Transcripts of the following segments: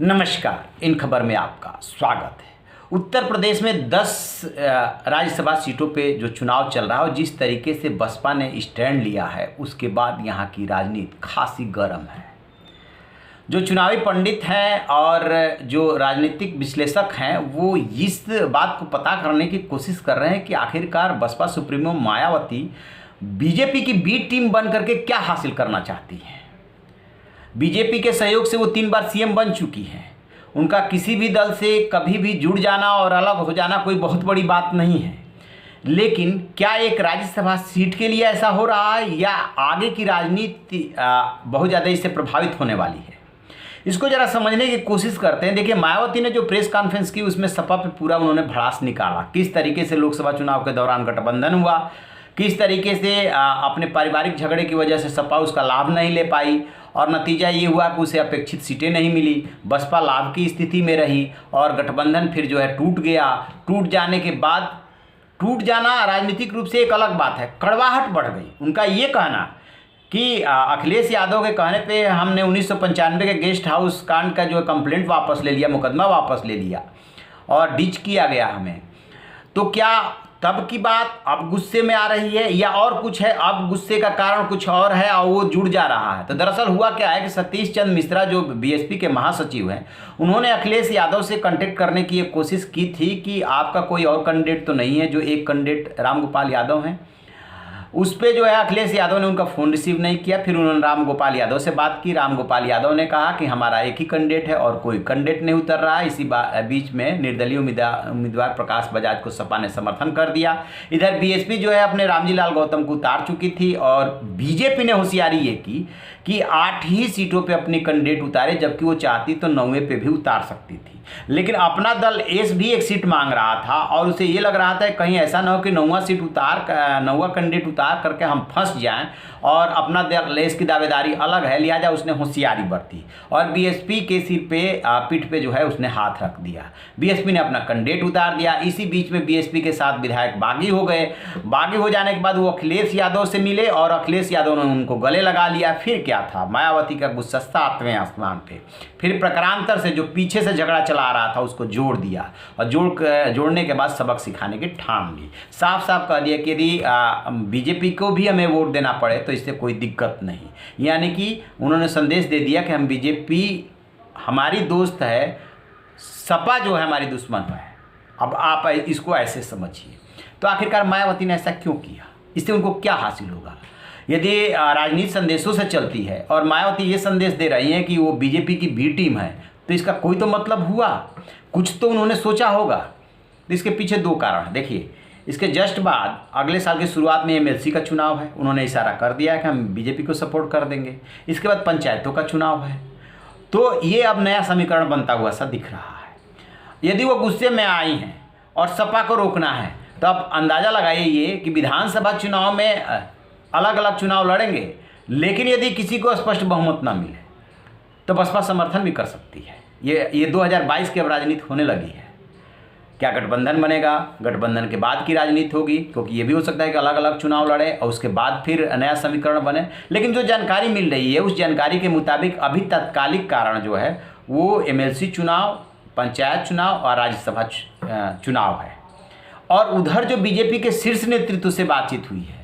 नमस्कार। इन खबर में आपका स्वागत है। उत्तर प्रदेश में 10 राज्यसभा सीटों पे जो चुनाव चल रहा है और जिस तरीके से बसपा ने स्टैंड लिया है उसके बाद यहाँ की राजनीति खासी गर्म है। जो चुनावी पंडित हैं और जो राजनीतिक विश्लेषक हैं वो इस बात को पता करने की कोशिश कर रहे हैं कि आखिरकार बसपा सुप्रीमो मायावती बीजेपी की बी टीम बन करके क्या हासिल करना चाहती है। बीजेपी के सहयोग से वो 3 बार सीएम बन चुकी हैं। उनका किसी भी दल से कभी भी जुड़ जाना और अलग हो जाना कोई बहुत बड़ी बात नहीं है, लेकिन क्या एक राज्यसभा सीट के लिए ऐसा हो रहा है या आगे की राजनीति बहुत ज़्यादा इससे प्रभावित होने वाली है, इसको ज़रा समझने की कोशिश करते हैं। देखिए, मायावती ने जो प्रेस कॉन्फ्रेंस की उसमें सपा पे पूरा उन्होंने भड़ास निकाला। किस तरीके से लोकसभा चुनाव के दौरान गठबंधन हुआ, किस तरीके से अपने पारिवारिक झगड़े की वजह से सपा उसका लाभ नहीं ले पाई और नतीजा ये हुआ कि उसे अपेक्षित सीटें नहीं मिली। बसपा लाभ की स्थिति में रही और गठबंधन फिर जो है टूट गया। टूट जाने के बाद टूट जाना राजनीतिक रूप से एक अलग बात है, कड़वाहट बढ़ गई। उनका ये कहना कि अखिलेश यादव के कहने पे हमने 1995 के गेस्ट हाउस कांड का जो कंप्लेंट वापस ले लिया, मुकदमा वापस ले लिया और डिच किया गया हमें। तो क्या तब की बात अब गुस्से में आ रही है या और कुछ है? अब गुस्से का कारण कुछ और है और वो जुड़ जा रहा है। तो दरअसल हुआ क्या है कि सतीश चंद्र मिश्रा जो बीएसपी के महासचिव हैं, उन्होंने अखिलेश यादव से कांटेक्ट करने की एक कोशिश की थी कि आपका कोई और कैंडिडेट तो नहीं है। जो एक कैंडिडेट रामगोपाल यादव हैं, उस पर जो है अखिलेश यादव ने उनका फ़ोन रिसीव नहीं किया। फिर उन्होंने रामगोपाल यादव से बात की। रामगोपाल यादव ने कहा कि हमारा एक ही कैंडिडेट है और कोई कैंडिडेट नहीं उतर रहा है। इसी बीच में निर्दलीय उम्मीदवार प्रकाश बजाज को सपा ने समर्थन कर दिया। इधर बीएसपी जो है अपने रामजी लाल गौतम को उतार चुकी थी और बीजेपी ने होशियारी ये की कि 8 ही सीटों पे अपनी कैंडिडेट उतारे, जबकि वो चाहती तो 9वें पे भी उतार सकती थी। लेकिन अपना दल एस भी एक सीट मांग रहा था और उसे ये लग रहा था कहीं ऐसा ना हो कि 9वां सीट 9वां कैंडिडेट उतार करके हम फंस जाएं और अपना दल एस की दावेदारी अलग है, लिहाजा उसने होशियारी बरती और बीएसपी के सिर पे पीठ पे जो है उसने हाथ रख दिया। बीएसपी ने अपना कैंडिडेट उतार दिया। इसी बीच में बीएसपी के 7 विधायक बागी हो गए। बागी हो जाने के बाद वो अखिलेश यादव से मिले और अखिलेश यादव ने उनको गले लगा लिया। फिर क्या था, मायावती का गुस्सा 7वें आसमान पे। फिर प्रकारांतर से जो पीछे से झगड़ा चला आ रहा था उसको जोड़ दिया और जोड़ने के बाद सबक सिखाने की ठान ली। साफ साफ कह दिया कि यदि बीजेपी को भी हमें वोट देना पड़े तो इससे कोई दिक्कत नहीं। यानी कि उन्होंने संदेश दे दिया कि हम बीजेपी हमारी दोस्त है, सपा जो है हमारी दुश्मन है। अब आप इसको ऐसे समझिए। तो आखिरकार मायावती ने ऐसा क्यों किया? इससे उनको क्या हासिल होगा? यदि राजनीति संदेशों से चलती है और मायावती ये संदेश दे रही हैं कि वो बीजेपी की बी टीम है, तो इसका कोई तो मतलब हुआ, कुछ तो उन्होंने सोचा होगा। तो इसके पीछे 2 कारण। देखिए, इसके जस्ट बाद अगले साल की शुरुआत में एमएलसी का चुनाव है। उन्होंने इशारा कर दिया कि हम बीजेपी को सपोर्ट कर देंगे। इसके बाद पंचायतों का चुनाव है। तो ये अब नया समीकरण बनता हुआ सा दिख रहा है। यदि वो गुस्से में आई हैं और सपा को रोकना है तो अब अंदाज़ा लगाइए ये कि विधानसभा चुनाव में अलग अलग चुनाव लड़ेंगे, लेकिन यदि किसी को स्पष्ट बहुमत ना मिले तो बसपा समर्थन भी कर सकती है। ये 2022 की अब राजनीति होने लगी है। क्या गठबंधन बनेगा? गठबंधन के बाद की राजनीति होगी, क्योंकि ये भी हो सकता है कि अलग अलग चुनाव लड़े और उसके बाद फिर नया समीकरण बने। लेकिन जो जानकारी मिल रही है उस जानकारी के मुताबिक अभी तात्कालिक कारण जो है वो एमएलसी चुनाव, पंचायत चुनाव और राज्यसभा चुनाव है। और उधर जो बीजेपी के शीर्ष नेतृत्व से बातचीत हुई है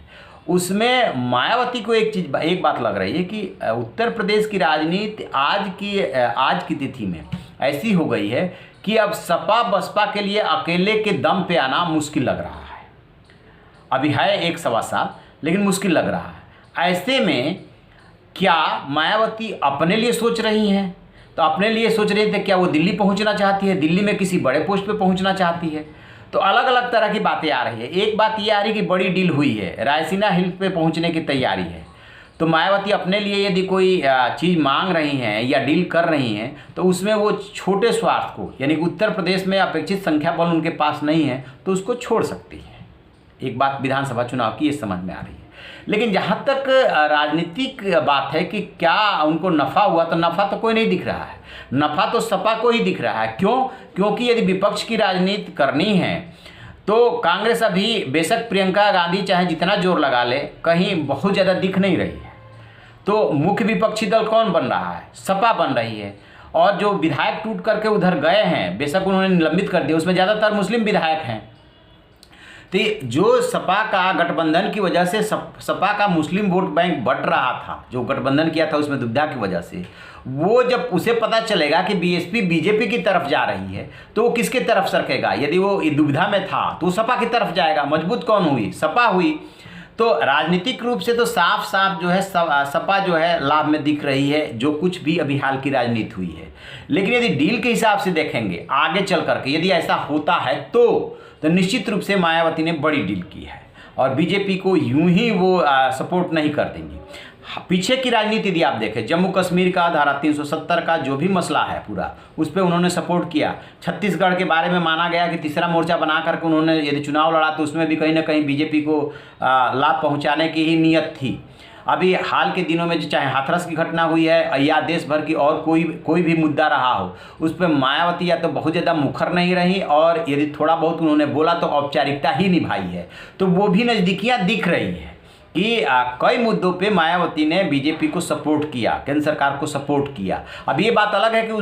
उसमें मायावती को एक बात लग रही है कि उत्तर प्रदेश की राजनीति आज की तिथि में ऐसी हो गई है कि अब सपा बसपा के लिए अकेले के दम पे आना मुश्किल लग रहा है। अभी है 1 सवा साल, लेकिन मुश्किल लग रहा है। ऐसे में क्या मायावती अपने लिए सोच रही हैं? तो अपने लिए सोच रही थे, क्या वो दिल्ली पहुंचना चाहती है? दिल्ली में किसी बड़े पोस्ट पे पहुंचना चाहती है? तो अलग अलग तरह की बातें आ रही है। एक बात ये आ रही कि बड़ी डील हुई है, रायसीना हिल पे पहुंचने की तैयारी है। तो मायावती अपने लिए यदि कोई चीज़ मांग रही हैं या डील कर रही हैं तो उसमें वो छोटे स्वार्थ को, यानी कि उत्तर प्रदेश में अपेक्षित संख्या बल उनके पास नहीं है तो उसको छोड़ सकती है। एक बात विधानसभा चुनाव की ये समझ में आ रही है। लेकिन जहाँ तक राजनीतिक बात है कि क्या उनको नफ़ा हुआ, तो नफ़ा तो कोई नहीं दिख रहा है। नफ़ा तो सपा को ही दिख रहा है। क्यों? क्योंकि यदि विपक्ष की राजनीति करनी है तो कांग्रेस अभी बेशक प्रियंका गांधी चाहे जितना जोर लगा ले, कहीं बहुत ज़्यादा दिख नहीं रही है। तो मुख्य विपक्षी दल कौन बन रहा है? सपा बन रही है। और जो विधायक टूट करके उधर गए हैं, बेशक उन्होंने निलंबित कर दिया, उसमें ज़्यादातर मुस्लिम विधायक हैं। तो जो सपा का गठबंधन की वजह से सपा का मुस्लिम वोट बैंक बढ़ रहा था, जो गठबंधन किया था उसमें दुविधा की वजह से, वो जब उसे पता चलेगा कि बीएसपी बीजेपी की तरफ जा रही है तो वो किसके तरफ सरकेगा? यदि वो दुविधा में था तो सपा की तरफ जाएगा। मजबूत कौन हुई? सपा हुई। तो राजनीतिक रूप से तो साफ साफ जो है सपा जो है लाभ में दिख रही है, जो कुछ भी अभी हाल की राजनीति हुई है। लेकिन यदि डील के हिसाब से देखेंगे आगे चल करके, यदि ऐसा होता है तो निश्चित रूप से मायावती ने बड़ी डील की है और बीजेपी को यूं ही वो सपोर्ट नहीं कर देंगी। पीछे की राजनीति यदि आप देखें, जम्मू कश्मीर का धारा 370 का जो भी मसला है पूरा, उस पर उन्होंने सपोर्ट किया। छत्तीसगढ़ के बारे में माना गया कि तीसरा मोर्चा बना करके उन्होंने यदि चुनाव लड़ा तो उसमें भी कहीं ना कहीं बीजेपी को लाभ पहुंचाने की ही नीयत थी। अभी हाल के दिनों में जो चाहे हाथरस की घटना हुई है या देश भर की और कोई भी मुद्दा रहा हो, उस पर मायावती या तो बहुत ज़्यादा मुखर नहीं रही और यदि थोड़ा बहुत उन्होंने बोला तो औपचारिकता ही निभाई है। तो वो भी नज़दीकियाँ दिख रही है कि कई मुद्दों पे मायावती ने बीजेपी को सपोर्ट किया, केंद्र सरकार को सपोर्ट किया। अब ये बात अलग है कि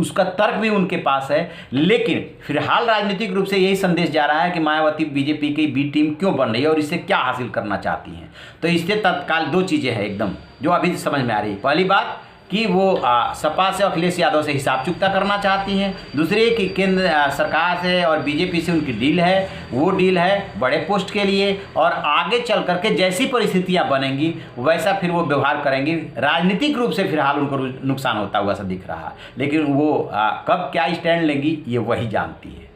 उसका तर्क भी उनके पास है, लेकिन फिलहाल राजनीतिक रूप से यही संदेश जा रहा है कि मायावती बीजेपी की बी टीम क्यों बन रही है और इससे क्या हासिल करना चाहती हैं। तो इससे तत्काल दो चीज़ें हैं एकदम जो अभी समझ में आ रही है। पहली बात कि वो सपा से अखिलेश यादव से हिसाब चुकता करना चाहती हैं। दूसरी कि केंद्र सरकार से और बीजेपी से उनकी डील है, वो डील है बड़े पोस्ट के लिए, और आगे चल करके जैसी परिस्थितियां बनेंगी वैसा फिर वो व्यवहार करेंगी। राजनीतिक रूप से फिलहाल उनको नुकसान होता हुआ सा दिख रहा है, लेकिन वो कब क्या स्टैंड लेंगी ये वही जानती है।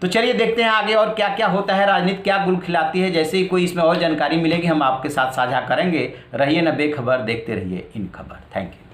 तो चलिए देखते हैं आगे और क्या क्या होता है, राजनीति क्या गुल खिलाती है। जैसे ही कोई इसमें और जानकारी मिलेगी हम आपके साथ साझा करेंगे। रहिए न बेखबर, देखते रहिए इन खबर। Thank you.